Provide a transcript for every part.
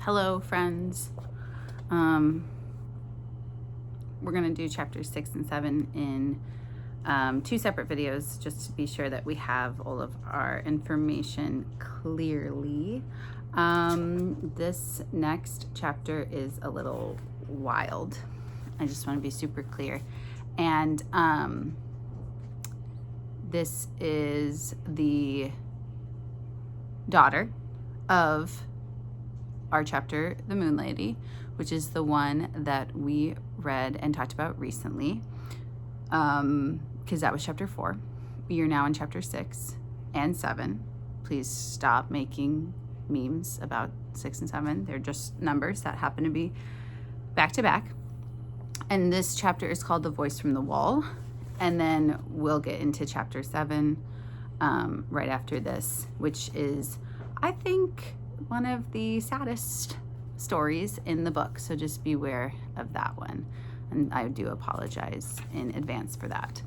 Hello, friends. We're going to do chapters 6 and 7 in two separate videos just to be sure that we have all of our information clearly. This next chapter is a little wild. I just want to be super clear. And this is the daughter of our chapter, The Moon Lady, which is the one that we read and talked about recently, because that was chapter 4. You're now in chapter 6 and 7. Please stop making memes about 6 and 7. They're just numbers that happen to be back to back. And this chapter is called The Voice from the Wall. And then we'll get into chapter 7 right after this, which is, I think, one of the saddest stories in the book. So just beware of that one. And I do apologize in advance for that.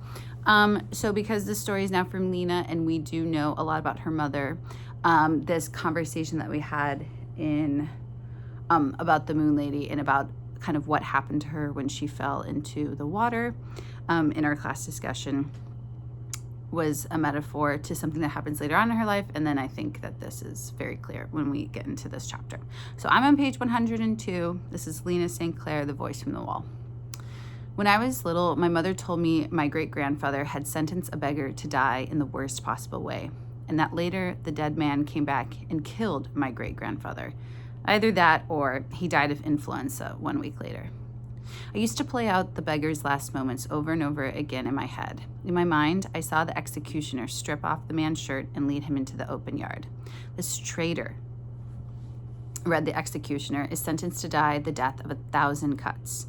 So because this story is now from Lena and we do know a lot about her mother, this conversation that we had in about the Moon Lady and about kind of what happened to her when she fell into the water in our class discussion was a metaphor to something that happens later on in her life. And then I think that this is very clear when we get into this chapter. So I'm on page 102. This is Lena St. Clair, The Voice from the Wall. When I was little, my mother told me my great-grandfather had sentenced a beggar to die in the worst possible way, and that later the dead man came back and killed my great-grandfather. Either that or he died of influenza 1 week later. I used to play out the beggar's last moments over and over again in my head. In my mind, I saw the executioner strip off the man's shirt and lead him into the open yard. This traitor, read the executioner, is sentenced to die the death of 1,000 cuts.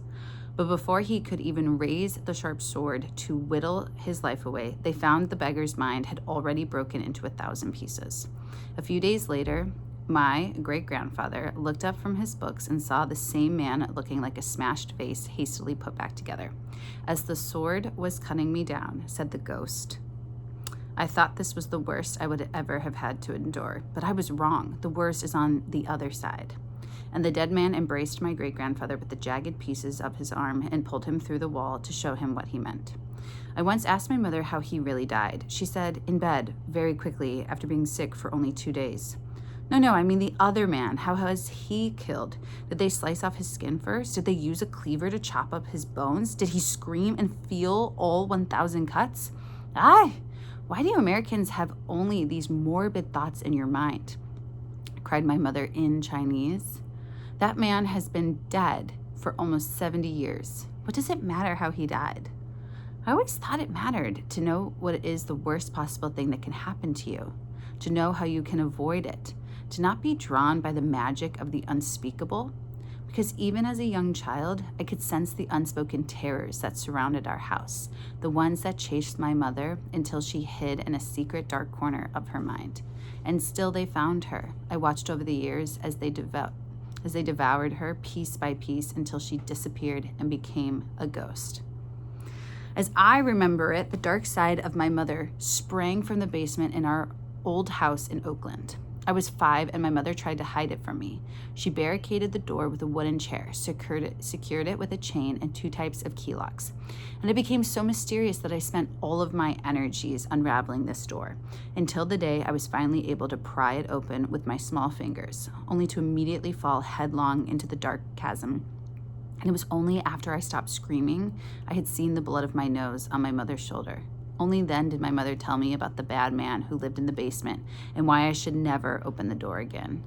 But before he could even raise the sharp sword to whittle his life away, they found the beggar's mind had already broken into 1,000 pieces. A few days later, my great-grandfather looked up from his books and saw the same man looking like a smashed vase hastily put back together. As the sword was cutting me down, said the ghost, I thought this was the worst I would ever have had to endure, but I was wrong. The worst is on the other side. And the dead man embraced my great-grandfather with the jagged pieces of his arm and pulled him through the wall to show him what he meant. I once asked my mother how he really died. She said, in bed, very quickly, after being sick for only 2 days. No, I mean the other man. How was he killed? Did they slice off his skin first? Did they use a cleaver to chop up his bones? Did he scream and feel all 1,000 cuts? Why do you Americans have only these morbid thoughts in your mind? Cried my mother in Chinese. That man has been dead for almost 70 years. What does it matter how he died? I always thought it mattered to know what is the worst possible thing that can happen to you, to know how you can avoid it, to not be drawn by the magic of the unspeakable, because even as a young child, I could sense the unspoken terrors that surrounded our house, the ones that chased my mother until she hid in a secret dark corner of her mind. And still they found her. I watched over the years as they devoured her piece by piece until she disappeared and became a ghost. As I remember it, the dark side of my mother sprang from the basement in our old house in Oakland. I was 5 and my mother tried to hide it from me. She barricaded the door with a wooden chair, secured it with a chain and 2 types of key locks. And it became so mysterious that I spent all of my energies unraveling this door, until the day I was finally able to pry it open with my small fingers, only to immediately fall headlong into the dark chasm. And it was only after I stopped screaming I had seen the blood of my nose on my mother's shoulder. Only then did my mother tell me about the bad man who lived in the basement and why I should never open the door again.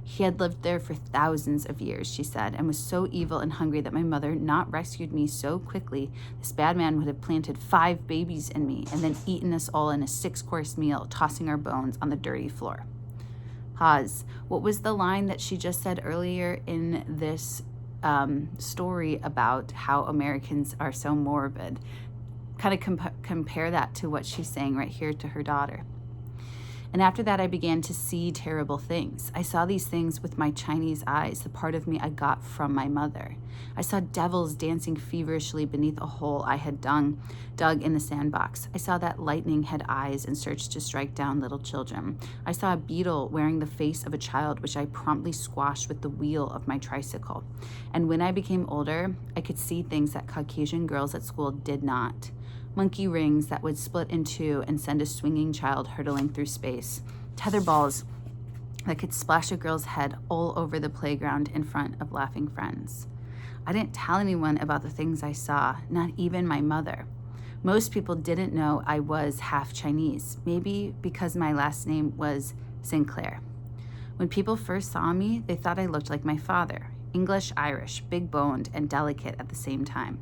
He had lived there for thousands of years, she said, and was so evil and hungry that my mother not rescued me so quickly, this bad man would have planted 5 babies in me and then eaten us all in a 6-course meal, tossing our bones on the dirty floor. Pause. What was the line that she just said earlier in this story about how Americans are so morbid? Kind of compare that to what she's saying right here to her daughter. And after that, I began to see terrible things. I saw these things with my Chinese eyes, the part of me I got from my mother. I saw devils dancing feverishly beneath a hole I had dug in the sandbox. I saw that lightning had eyes and searched to strike down little children. I saw a beetle wearing the face of a child, which I promptly squashed with the wheel of my tricycle. And when I became older, I could see things that Caucasian girls at school did not. Monkey rings that would split in two and send a swinging child hurtling through space. Tether balls that could splash a girl's head all over the playground in front of laughing friends. I didn't tell anyone about the things I saw, not even my mother. Most people didn't know I was half Chinese, maybe because my last name was Clair. When people first saw me, they thought I looked like my father, English-Irish, big-boned, and delicate at the same time.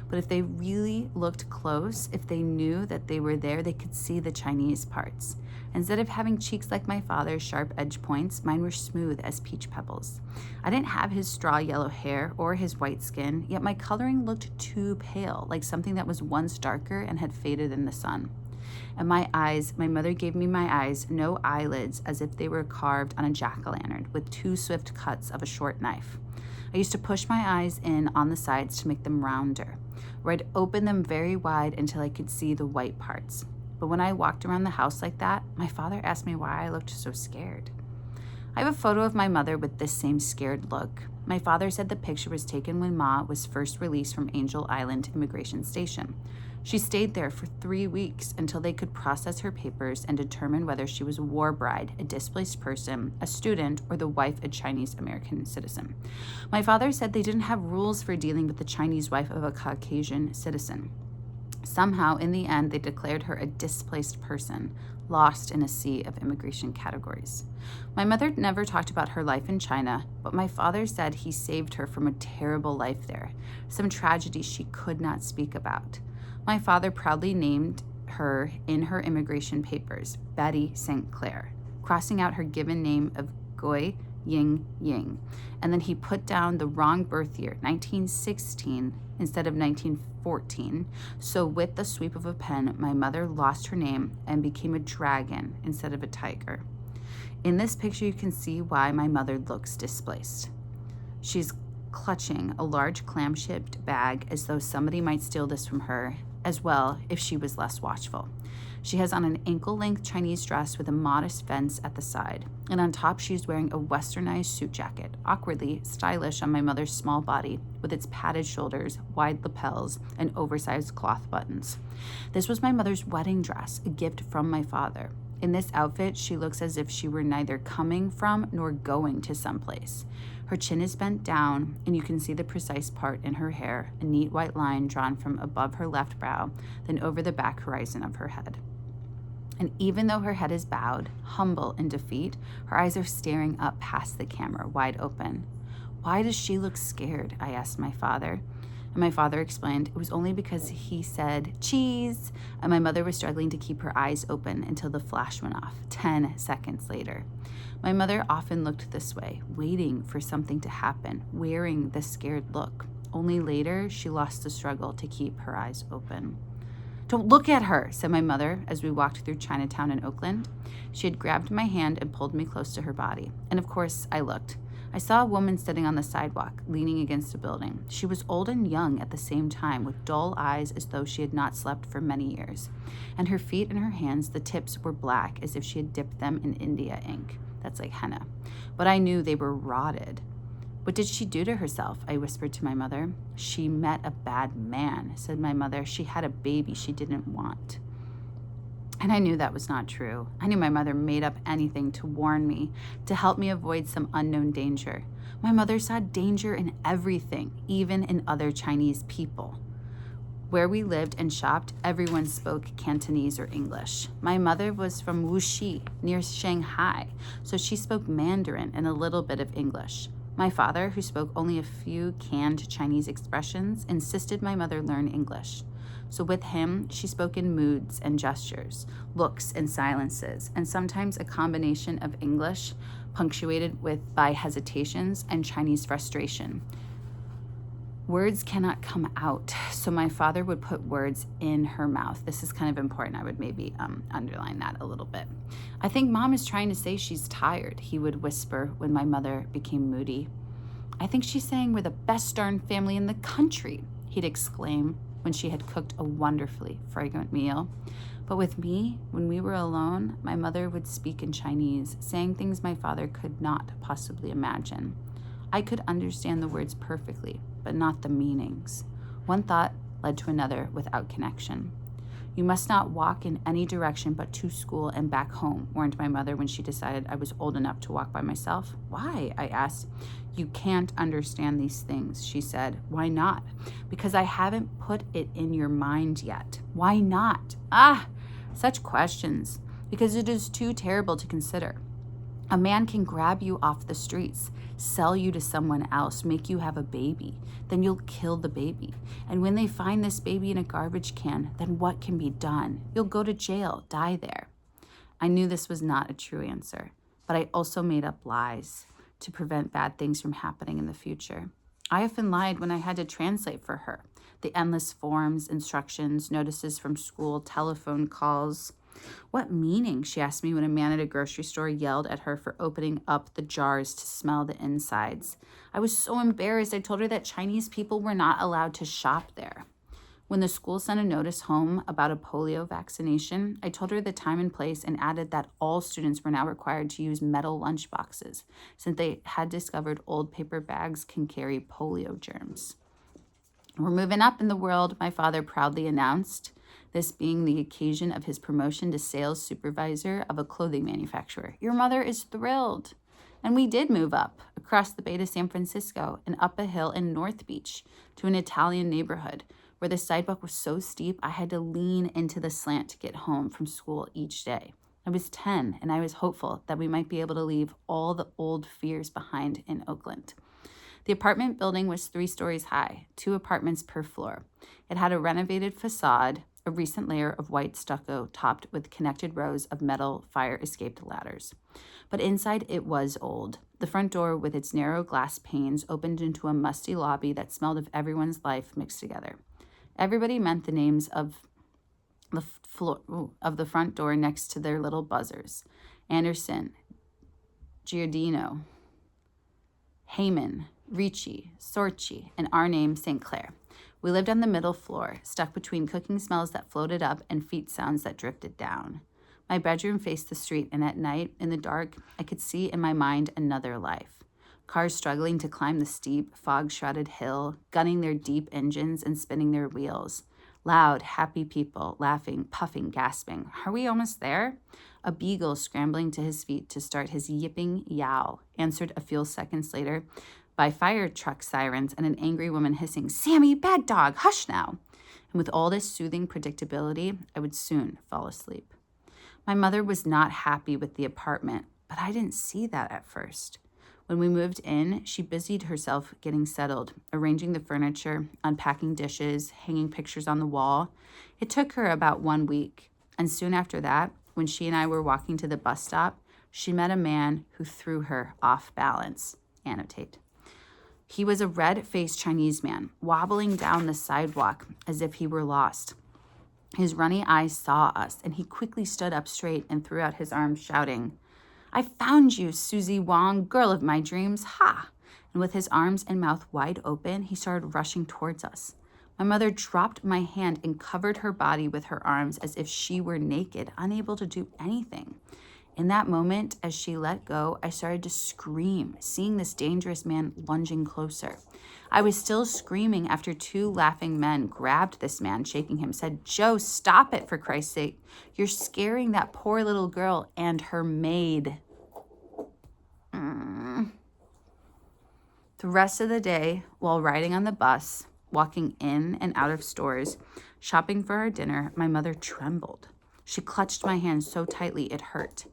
But if they really looked close, if they knew that they were there, they could see the Chinese parts. Instead of having cheeks like my father's sharp edge points, mine were smooth as peach pebbles. I didn't have his straw yellow hair or his white skin, yet my coloring looked too pale, like something that was once darker and had faded in the sun. And my eyes, my mother gave me my eyes, no eyelids, as if they were carved on a jack-o'-lantern with two swift cuts of a short knife. I used to push my eyes in on the sides to make them rounder, where I'd open them very wide until I could see the white parts. But when I walked around the house like that, my father asked me why I looked so scared. I have a photo of my mother with this same scared look. My father said the picture was taken when Ma was first released from Angel Island Immigration Station. She stayed there for 3 weeks until they could process her papers and determine whether she was a war bride, a displaced person, a student, or the wife of a Chinese American citizen. My father said they didn't have rules for dealing with the Chinese wife of a Caucasian citizen. Somehow, in the end, they declared her a displaced person, lost in a sea of immigration categories. My mother never talked about her life in China, but my father said he saved her from a terrible life there, some tragedy she could not speak about. My father proudly named her in her immigration papers, Betty St. Clair, crossing out her given name of Goi Ying Ying. And then he put down the wrong birth year, 1916, instead of 1914. So with the sweep of a pen, my mother lost her name and became a dragon instead of a tiger. In this picture, you can see why my mother looks displaced. She's clutching a large clam-shaped bag as though somebody might steal this from her as well if she was less watchful. She has on an ankle-length Chinese dress with a modest fence at the side, and on top she's wearing a westernized suit jacket, awkwardly stylish on my mother's small body with its padded shoulders, wide lapels, and oversized cloth buttons. This was my mother's wedding dress, a gift from my father. In this outfit, she looks as if she were neither coming from nor going to someplace. Her chin is bent down, and you can see the precise part in her hair, a neat white line drawn from above her left brow, then over the back horizon of her head. And even though her head is bowed, humble in defeat, her eyes are staring up past the camera, wide open. Why does she look scared? I asked my father. And my father explained it was only because he said, cheese, and my mother was struggling to keep her eyes open until the flash went off, 10 seconds later. My mother often looked this way, waiting for something to happen, wearing the scared look. Only later, she lost the struggle to keep her eyes open. Don't look at her, said my mother as we walked through Chinatown in Oakland. She had grabbed my hand and pulled me close to her body. And of course, I looked. I saw a woman sitting on the sidewalk, leaning against a building. She was old and young at the same time, with dull eyes as though she had not slept for many years. And her feet and her hands, the tips were black as if she had dipped them in India ink. That's like henna. But I knew they were rotted. What did she do to herself? I whispered to my mother. She met a bad man, said my mother. She had a baby she didn't want. And I knew that was not true. I knew my mother made up anything to warn me, to help me avoid some unknown danger. My mother saw danger in everything, even in other Chinese people. Where we lived and shopped, everyone spoke Cantonese or English. My mother was from Wuxi, near Shanghai, so she spoke Mandarin and a little bit of English. My father, who spoke only a few canned Chinese expressions, insisted my mother learn English. So with him, she spoke in moods and gestures, looks and silences, and sometimes a combination of English, punctuated by hesitations and Chinese frustration. Words cannot come out, so my father would put words in her mouth. This is kind of important. I would maybe underline that a little bit. I think Mom is trying to say she's tired, he would whisper when my mother became moody. I think she's saying we're the best darn family in the country, he'd exclaim when she had cooked a wonderfully fragrant meal. But with me, when we were alone, my mother would speak in Chinese, saying things my father could not possibly imagine. I could understand the words perfectly, but not the meanings. One thought led to another without connection. You must not walk in any direction but to school and back home, warned my mother when she decided I was old enough to walk by myself. Why? I asked. You can't understand these things, she said. Why not? Because I haven't put it in your mind yet. Why not? Such questions. Because it is too terrible to consider. A man can grab you off the streets, sell you to someone else, make you have a baby. Then you'll kill the baby. And when they find this baby in a garbage can, then what can be done? You'll go to jail, die there. I knew this was not a true answer, but I also made up lies to prevent bad things from happening in the future. I often lied when I had to translate for her. The endless forms, instructions, notices from school, telephone calls. What meaning, she asked me when a man at a grocery store yelled at her for opening up the jars to smell the insides. I was so embarrassed. I told her that Chinese people were not allowed to shop there. When the school sent a notice home about a polio vaccination, I told her the time and place and added that all students were now required to use metal lunchboxes since they had discovered old paper bags can carry polio germs. We're moving up in the world, my father proudly announced, this being the occasion of his promotion to sales supervisor of a clothing manufacturer. Your mother is thrilled. And we did move up, across the bay to San Francisco and up a hill in North Beach to an Italian neighborhood where the sidewalk was so steep I had to lean into the slant to get home from school each day. I was 10 and I was hopeful that we might be able to leave all the old fears behind in Oakland. The apartment building was 3 stories high, 2 apartments per floor. It had a renovated facade, a recent layer of white stucco topped with connected rows of metal fire-escaped ladders. But inside it was old. The front door with its narrow glass panes opened into a musty lobby that smelled of everyone's life mixed together. Everybody meant the names of the front door next to their little buzzers. Anderson, Giordino, Heyman, Ricci, Sorci, and our name, St. Clair. We lived on the middle floor, stuck between cooking smells that floated up and feet sounds that drifted down. My bedroom faced the street, and at night, in the dark, I could see in my mind another life. Cars struggling to climb the steep, fog-shrouded hill, gunning their deep engines and spinning their wheels. Loud, happy people, laughing, puffing, gasping. Are we almost there? A beagle scrambling to his feet to start his yipping yowl, answered a few seconds later by fire truck sirens and an angry woman hissing, "Sammy, bad dog, hush now." And with all this soothing predictability, I would soon fall asleep. My mother was not happy with the apartment, but I didn't see that at first. When we moved in, she busied herself getting settled, arranging the furniture, unpacking dishes, hanging pictures on the wall. It took her about 1 week, and soon after that, when she and I were walking to the bus stop, she met a man who threw her off balance. Annotate. He was a red-faced Chinese man, wobbling down the sidewalk as if he were lost. His runny eyes saw us, and he quickly stood up straight and threw out his arms, shouting, "I found you, Susie Wong, girl of my dreams, ha!" And with his arms and mouth wide open, he started rushing towards us. My mother dropped my hand and covered her body with her arms as if she were naked, unable to do anything. In that moment, as she let go, I started to scream, seeing this dangerous man lunging closer. I was still screaming after 2 laughing men grabbed this man, shaking him, said, "Joe, stop it, for Christ's sake. You're scaring that poor little girl and her maid." The rest of the day, while riding on the bus, walking in and out of stores, shopping for our dinner, my mother trembled. She clutched my hand so tightly it hurt.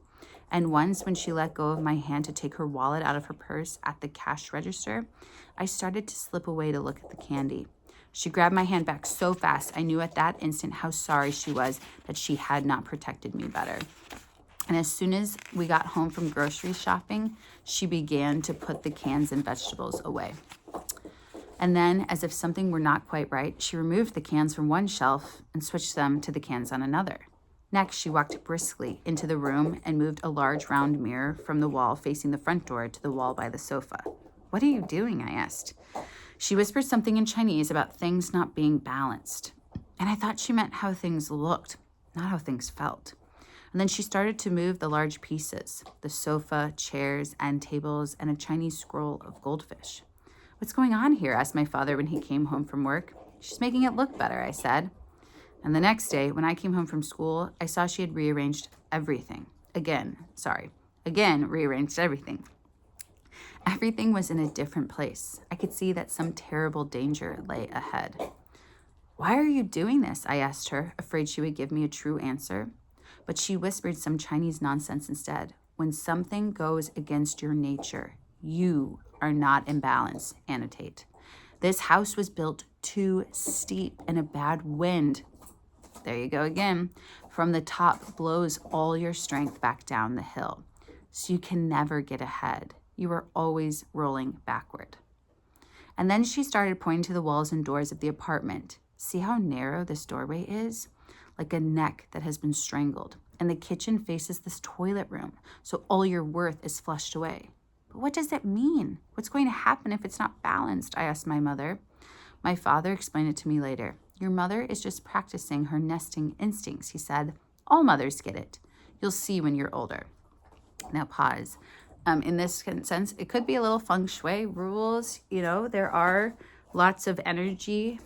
And once, when she let go of my hand to take her wallet out of her purse at the cash register, I started to slip away to look at the candy. She grabbed my hand back so fast, I knew at that instant how sorry she was that she had not protected me better. And as soon as we got home from grocery shopping, she began to put the cans and vegetables away. And then, as if something were not quite right, she removed the cans from one shelf and switched them to the cans on another. Next, she walked briskly into the room and moved a large round mirror from the wall facing the front door to the wall by the sofa. "What are you doing?" I asked. She whispered something in Chinese about things not being balanced. And I thought she meant how things looked, not how things felt. And then she started to move the large pieces, the sofa, chairs, end tables, and a Chinese scroll of goldfish. "What's going on here?" asked my father when he came home from work. "She's making it look better," I said. And the next day, when I came home from school, I saw she had rearranged everything. Again, rearranged everything. Everything was in a different place. I could see that some terrible danger lay ahead. "Why are you doing this?" I asked her, afraid she would give me a true answer. But she whispered some Chinese nonsense instead. "When something goes against your nature, you are not in balance," annotate. "This house was built too steep, and a bad wind," there you go again, "from the top blows all your strength back down the hill. So you can never get ahead. You are always rolling backward." And then she started pointing to the walls and doors of the apartment. "See how narrow this doorway is? Like a neck that has been strangled. And the kitchen faces this toilet room, so all your worth is flushed away." "But what does it mean? What's going to happen if it's not balanced?" I asked my mother. My father explained it to me later. "Your mother is just practicing her nesting instincts," he said. "All mothers get it. You'll see when you're older." Now pause. In this sense, it could be a little feng shui rules. There are lots of energy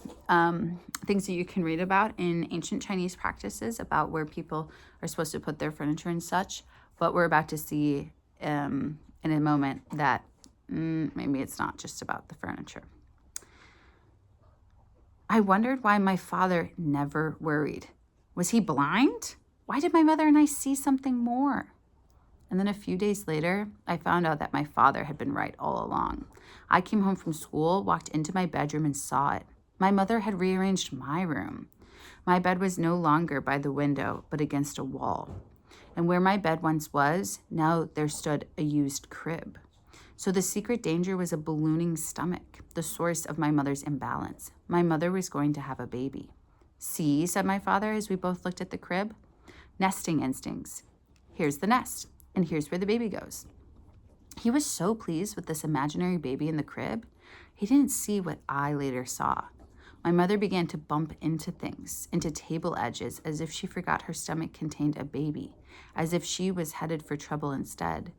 things that you can read about in ancient Chinese practices about where people are supposed to put their furniture and such. But we're about to see in a moment that maybe it's not just about the furniture. I wondered why my father never worried. Was he blind? Why did my mother and I see something more? And then a few days later, I found out that my father had been right all along. I came home from school, walked into my bedroom, and saw it. My mother had rearranged my room. My bed was no longer by the window, but against a wall. And where my bed once was, now there stood a used crib. So the secret danger was a ballooning stomach, the source of my mother's imbalance. My mother was going to have a baby. "See," said my father as we both looked at the crib. "Nesting instincts. Here's the nest, and here's where the baby goes." He was so pleased with this imaginary baby in the crib, he didn't see what I later saw. My mother began to bump into things, into table edges, as if she forgot her stomach contained a baby, as if she was headed for trouble instead.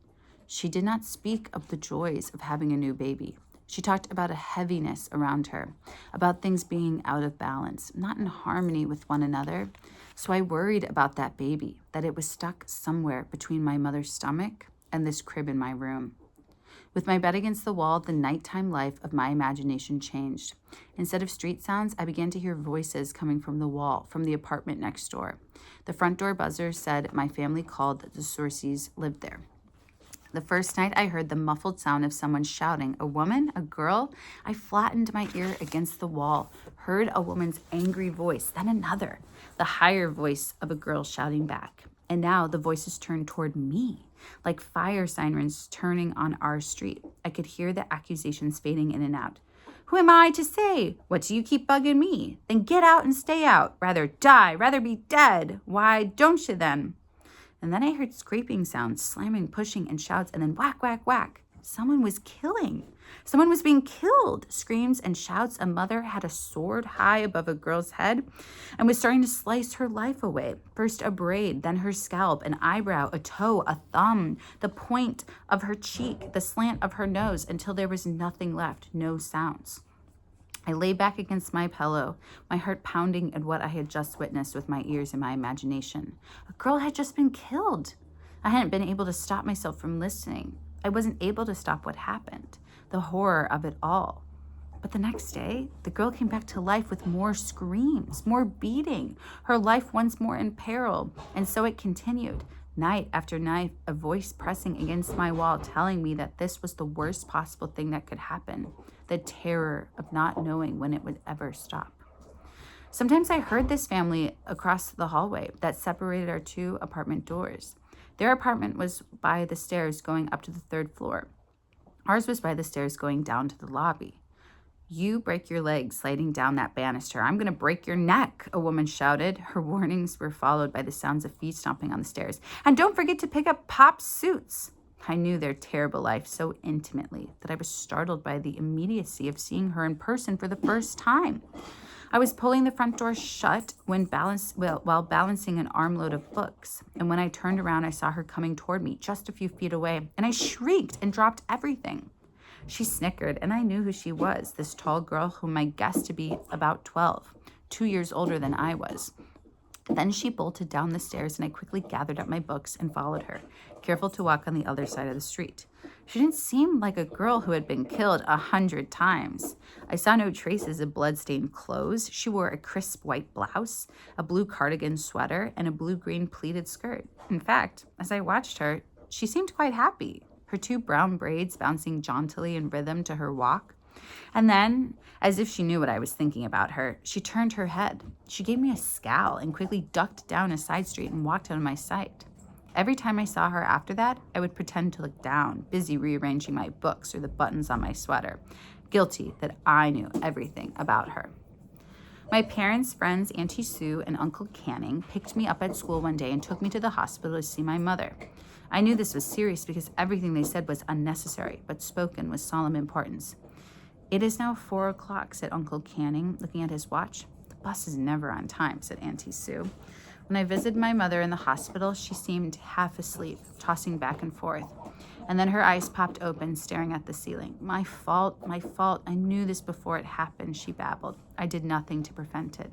She did not speak of the joys of having a new baby. She talked about a heaviness around her, about things being out of balance, not in harmony with one another. So I worried about that baby, that it was stuck somewhere between my mother's stomach and this crib in my room. With my bed against the wall, the nighttime life of my imagination changed. Instead of street sounds, I began to hear voices coming from the wall, from the apartment next door. The front door buzzer said my family called that the Sorcies lived there. The first night I heard the muffled sound of someone shouting. A woman? A girl? I flattened my ear against the wall, heard a woman's angry voice, then another, the higher voice of a girl shouting back. And now the voices turned toward me, like fire sirens turning on our street. I could hear the accusations fading in and out. "Who am I to say? What do you keep bugging me? Then get out and stay out. Rather die, rather be dead. Why don't you then?" And then I heard scraping sounds, slamming, pushing, and shouts, and then whack, whack, whack. Someone was killing. Someone was being killed. Screams and shouts. A mother had a sword high above a girl's head and was starting to slice her life away. First a braid, then her scalp, an eyebrow, a toe, a thumb, the point of her cheek, the slant of her nose, until there was nothing left, no sounds. I lay back against my pillow, my heart pounding at what I had just witnessed with my ears and my imagination. A girl had just been killed. I hadn't been able to stop myself from listening. I wasn't able to stop what happened, the horror of it all. But the next day, the girl came back to life with more screams, more beating, her life once more in peril. And so it continued. Night after night, a voice pressing against my wall telling me that this was the worst possible thing that could happen, the terror of not knowing when it would ever stop. Sometimes I heard this family across the hallway that separated our two apartment doors. Their apartment was by the stairs going up to the third floor. Ours was by the stairs going down to the lobby. You break your leg sliding down that banister. I'm going to break your neck, a woman shouted. Her warnings were followed by the sounds of feet stomping on the stairs. And don't forget to pick up Pop's suits. I knew their terrible life so intimately that I was startled by the immediacy of seeing her in person for the first time. I was pulling the front door shut while balancing an armload of books. And when I turned around, I saw her coming toward me just a few feet away, and I shrieked and dropped everything. She snickered, and I knew who she was, this tall girl whom I guessed to be about 12, 2 years older than I was. Then she bolted down the stairs, and I quickly gathered up my books and followed her, careful to walk on the other side of the street. She didn't seem like a girl who had been killed 100 times. I saw no traces of blood-stained clothes. She wore a crisp white blouse, a blue cardigan sweater, and a blue-green pleated skirt. In fact, as I watched her, she seemed quite happy, her 2 brown braids bouncing jauntily in rhythm to her walk. And then, as if she knew what I was thinking about her, she turned her head. She gave me a scowl and quickly ducked down a side street and walked out of my sight. Every time I saw her after that, I would pretend to look down, busy rearranging my books or the buttons on my sweater, guilty that I knew everything about her. My parents' friends, Auntie Sue and Uncle Canning, picked me up at school one day and took me to the hospital to see my mother. I knew this was serious because everything they said was unnecessary, but spoken with solemn importance. "It is now 4 o'clock, said Uncle Canning, looking at his watch. "The bus is never on time," said Auntie Sue. When I visited my mother in the hospital, she seemed half asleep, tossing back and forth. And then her eyes popped open, staring at the ceiling. My fault. I knew this before it happened," she babbled. "I did nothing to prevent it."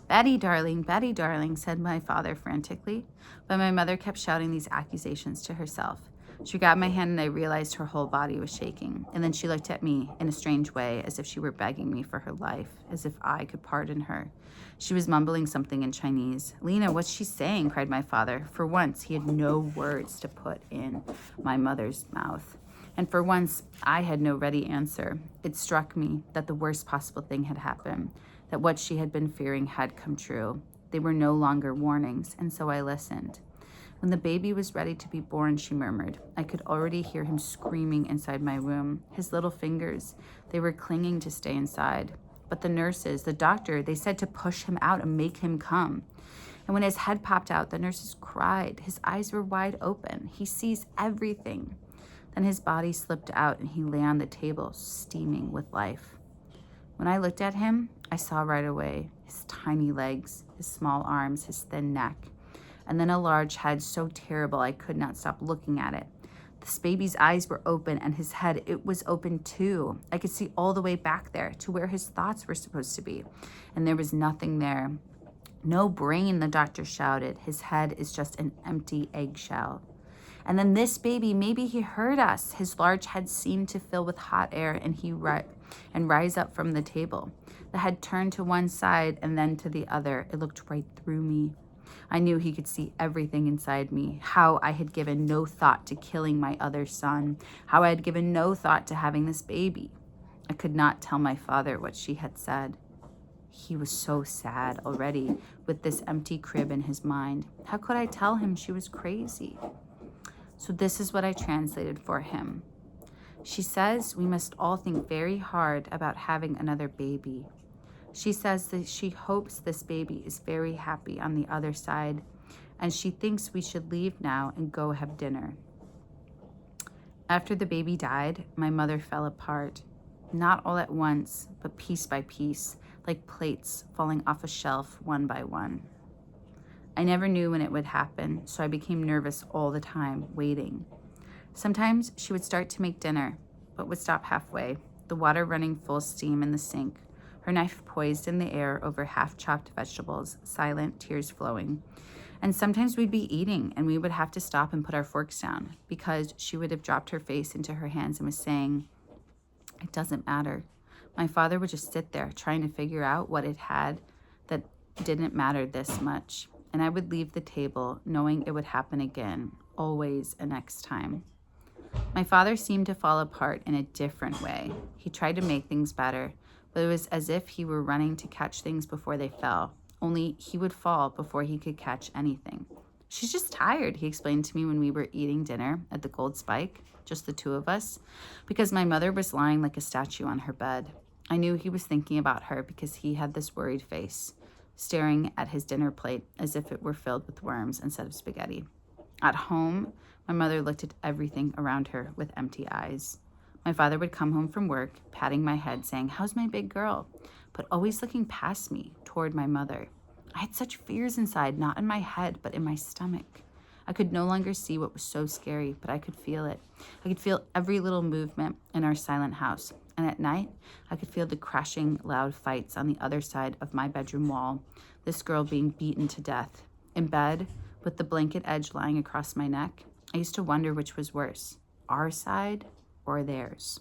Betty, darling, said my father frantically. But my mother kept shouting these accusations to herself. She grabbed my hand and I realized her whole body was shaking. And then she looked at me in a strange way, as if she were begging me for her life, as if I could pardon her. She was mumbling something in Chinese. "Lena, what's she saying?" cried my father. For once, he had no words to put in my mother's mouth. And for once, I had no ready answer. It struck me that the worst possible thing had happened, that what she had been fearing had come true. They were no longer warnings, and so I listened. When the baby was ready to be born, she murmured. I could already hear him screaming inside my room. His little fingers, they were clinging to stay inside. But the nurses, the doctor, they said to push him out and make him come. And when his head popped out, the nurses cried. His eyes were wide open. He sees everything. Then his body slipped out and he lay on the table, steaming with life. When I looked at him, I saw right away his tiny legs, his small arms, his thin neck, and then a large head so terrible I could not stop looking at it. This baby's eyes were open and his head, it was open too. I could see all the way back there to where his thoughts were supposed to be, and there was nothing there. "No brain," the doctor shouted. "His head is just an empty eggshell." And then this baby, maybe he heard us. His large head seemed to fill with hot air and rise up from the table. The head turned to one side and then to the other. It looked right through me. I knew he could see everything inside me, how I had given no thought to killing my other son, how I had given no thought to having this baby. I could not tell my father what she had said. He was so sad already with this empty crib in his mind. How could I tell him she was crazy? So this is what I translated for him. She says we must all think very hard about having another baby. She says that she hopes this baby is very happy on the other side, and she thinks we should leave now and go have dinner. After the baby died, my mother fell apart. Not all at once, but piece by piece, like plates falling off a shelf one by one. I never knew when it would happen, so I became nervous all the time, waiting. Sometimes she would start to make dinner, but would stop halfway, the water running full steam in the sink, her knife poised in the air over half-chopped vegetables, silent, tears flowing. And sometimes we'd be eating, and we would have to stop and put our forks down, because she would have dropped her face into her hands and was saying, "It doesn't matter." My father would just sit there, trying to figure out what it had that didn't matter this much. And I would leave the table, knowing it would happen again, always a next time. My father seemed to fall apart in a different way. He tried to make things better, but it was as if he were running to catch things before they fell, only he would fall before he could catch anything. She's just tired, he explained to me when we were eating dinner at the Gold Spike, just the two of us, because my mother was lying like a statue on her bed. I knew he was thinking about her because he had this worried face, staring at his dinner plate as if it were filled with worms instead of spaghetti. At home, my mother looked at everything around her with empty eyes. My father would come home from work, patting my head, saying, "How's my big girl?" but always looking past me toward my mother. I had such fears inside, not in my head, but in my stomach. I could no longer see what was so scary, but I could feel it. I could feel every little movement in our silent house. And at night, I could feel the crashing, loud fights on the other side of my bedroom wall, this girl being beaten to death. In bed, with the blanket edge lying across my neck, I used to wonder which was worse, our side or theirs.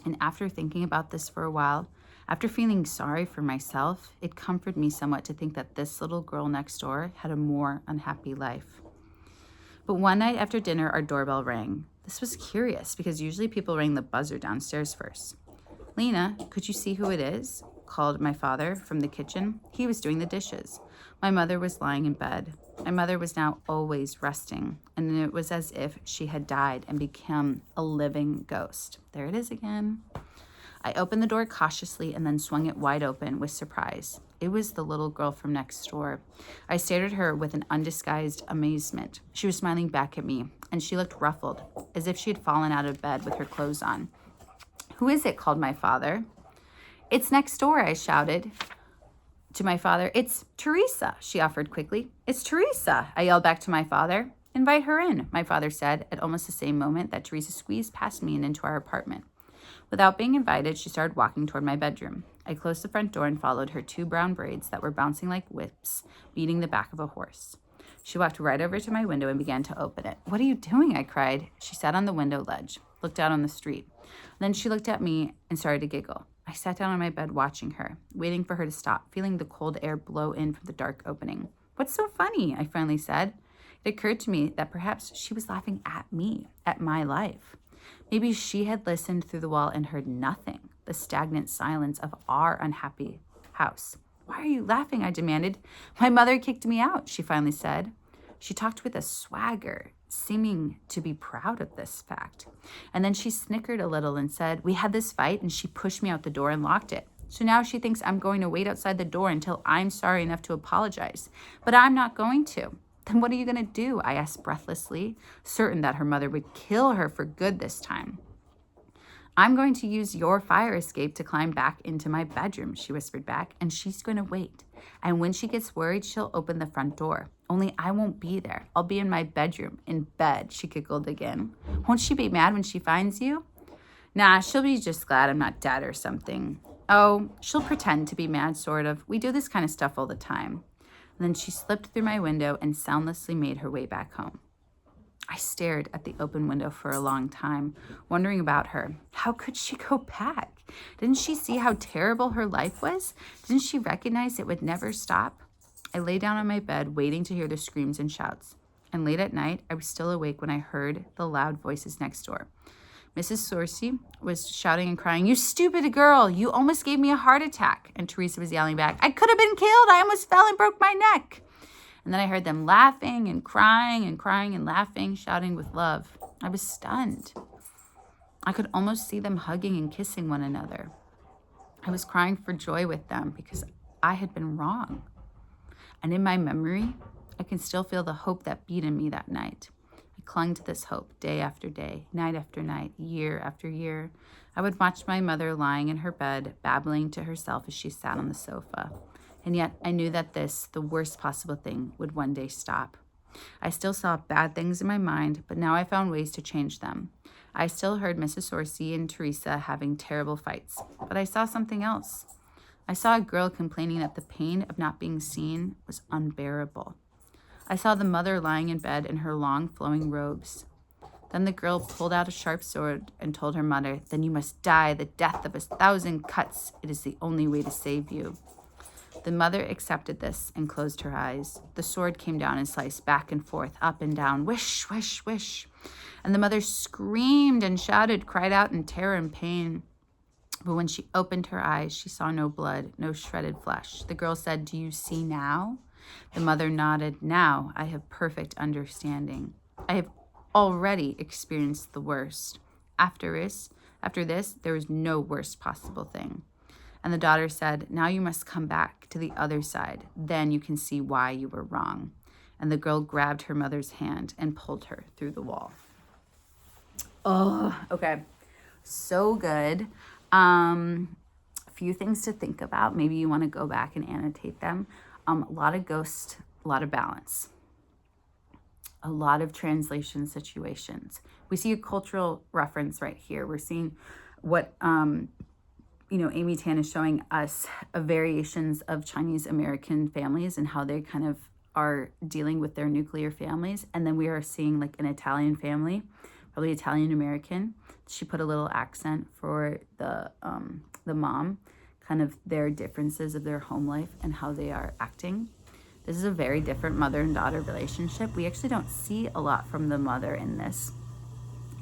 And after thinking about this for a while, after feeling sorry for myself, it comforted me somewhat to think that this little girl next door had a more unhappy life. But one night after dinner, our doorbell rang. This was curious because usually people ring the buzzer downstairs first. "Lena, could you see who it is?" called my father from the kitchen. He was doing the dishes. My mother was lying in bed. My mother was now always resting, and it was as if she had died and become a living ghost. There it is again. I opened the door cautiously and then swung it wide open with surprise. It was the little girl from next door. I stared at her with an undisguised amazement. She was smiling back at me, and she looked ruffled, as if she had fallen out of bed with her clothes on. "Who is it?" called my father. "It's next door," I shouted to my father. "It's Teresa," she offered quickly. "It's Teresa," I yelled back to my father. "Invite her in," my father said at almost the same moment that Teresa squeezed past me and into our apartment. Without being invited, she started walking toward my bedroom. I closed the front door and followed her two brown braids that were bouncing like whips, beating the back of a horse. She walked right over to my window and began to open it. "What are you doing?" I cried. She sat on the window ledge, looked out on the street. Then she looked at me and started to giggle. I sat down on my bed watching her, waiting for her to stop, feeling the cold air blow in from the dark opening. "What's so funny?" I finally said. It occurred to me that perhaps she was laughing at me, at my life. Maybe she had listened through the wall and heard nothing, the stagnant silence of our unhappy house. "Why are you laughing?" I demanded. "My mother kicked me out," she finally said. She talked with a swagger, seeming to be proud of this fact. And then she snickered a little and said, "We had this fight and she pushed me out the door and locked it. So now she thinks I'm going to wait outside the door until I'm sorry enough to apologize. But I'm not going to." "Then what are you going to do?" I asked breathlessly, certain that her mother would kill her for good this time. "I'm going to use your fire escape to climb back into my bedroom," she whispered back, "and she's going to wait. And when she gets worried, she'll open the front door. Only I won't be there. I'll be in my bedroom, in bed," she giggled again. "Won't she be mad when she finds you?" "Nah, she'll be just glad I'm not dead or something." "Oh, she'll pretend to be mad, sort of. We do this kind of stuff all the time." And then she slipped through my window and soundlessly made her way back home. I stared at the open window for a long time, wondering about her. How could she go back? Didn't she see how terrible her life was? Didn't she recognize it would never stop? I lay down on my bed, waiting to hear the screams and shouts. And late at night, I was still awake when I heard the loud voices next door. Mrs. Sorcy was shouting and crying, "You stupid girl, you almost gave me a heart attack." And Teresa was yelling back, "I could have been killed. I almost fell and broke my neck." And then I heard them laughing and crying and laughing, shouting with love. I was stunned. I could almost see them hugging and kissing one another. I was crying for joy with them because I had been wrong. And in my memory, I can still feel the hope that beat in me that night. I clung to this hope day after day, night after night, year after year. I would watch my mother lying in her bed, babbling to herself as she sat on the sofa. And yet I knew that this, the worst possible thing, would one day stop. I still saw bad things in my mind, but now I found ways to change them. I still heard Mrs. Sorcy and Teresa having terrible fights, but I saw something else. I saw a girl complaining that the pain of not being seen was unbearable. I saw the mother lying in bed in her long flowing robes. Then the girl pulled out a sharp sword and told her mother, "Then you must die the death of 1,000 cuts. It is the only way to save you." The mother accepted this and closed her eyes. The sword came down and sliced back and forth, up and down, wish, wish, wish. And the mother screamed and shouted, cried out in terror and pain. But when she opened her eyes, she saw no blood, no shredded flesh. The girl said, "Do you see now?" The mother nodded. Now I have perfect understanding. I have already experienced the worst. After this, there is no worst possible thing. And the daughter said, now you must come back to the other side. Then you can see why you were wrong. And the girl grabbed her mother's hand and pulled her through the wall. Oh, okay. So good. A few things to think about. Maybe you want to go back and annotate them. A lot of ghost, a lot of balance. A lot of translation situations. We see a cultural reference right here. We're seeing what, Amy Tan is showing us variations of Chinese American families and how they kind of are dealing with their nuclear families. And then we are seeing like an Italian family, probably Italian American. She put a little accent for the mom, kind of their differences of their home life and how they are acting. This is a very different mother and daughter relationship. We actually don't see a lot from the mother in this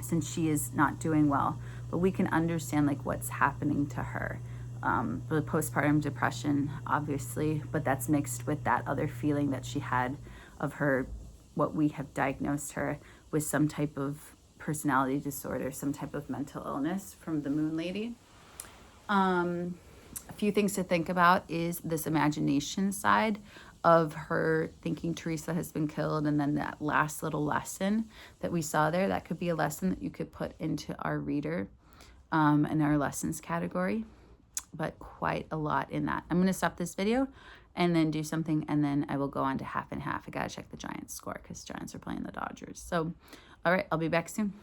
since she is not doing well, but we can understand like what's happening to her. The postpartum depression, obviously, but that's mixed with that other feeling that she had of her, what we have diagnosed her with, some type of personality disorder, some type of mental illness from the Moon Lady. A few things to think about is this imagination side of her thinking Teresa has been killed, and then that last little lesson that we saw there, that could be a lesson that you could put into our reader in our lessons category, but quite a lot in that. I'm going to stop this video and then do something, and then I will go on to half and half. I got to check the Giants score because Giants are playing the Dodgers. So, all right, I'll be back soon.